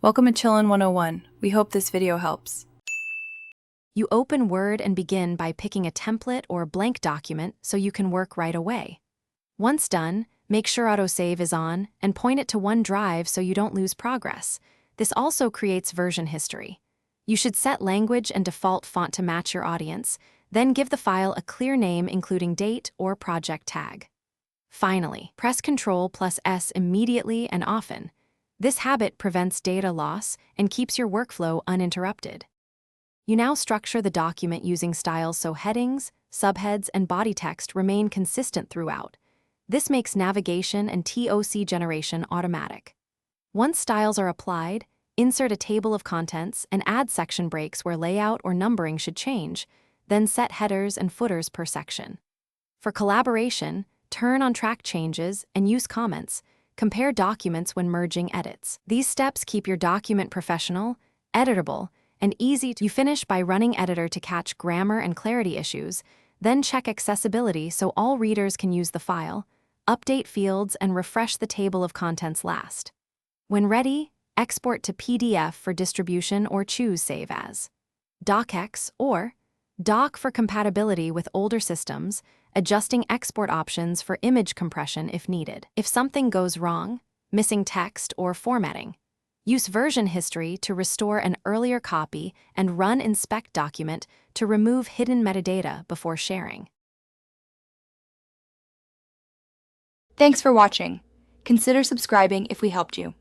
Welcome to Chillin' 101. We hope this video helps. You open Word and begin by picking a template or blank document so you can work right away. Once done, make sure autosave is on and point it to OneDrive so you don't lose progress. This also creates version history. You should set language and default font to match your audience, then give the file a clear name including date or project tag. Finally, press Ctrl+S immediately and often. This habit prevents data loss and keeps your workflow uninterrupted. You now structure the document using styles so headings, subheads, and body text remain consistent throughout. This makes navigation and TOC generation automatic. Once styles are applied, insert a table of contents and add section breaks where layout or numbering should change, then set headers and footers per section. For collaboration, turn on track changes and use comments. Compare documents when merging edits. These steps keep your document professional, editable, and easy. You finish by running editor to catch grammar and clarity issues, then check accessibility so all readers can use the file, update fields, and refresh the table of contents last. When ready, export to PDF for distribution or choose Save As. DocX or Doc for compatibility with older systems, adjusting export options for image compression if needed. If something goes wrong, missing text or formatting, use version history to restore an earlier copy and run inspect document to remove hidden metadata before sharing. Thanks for watching. Consider subscribing if we helped you.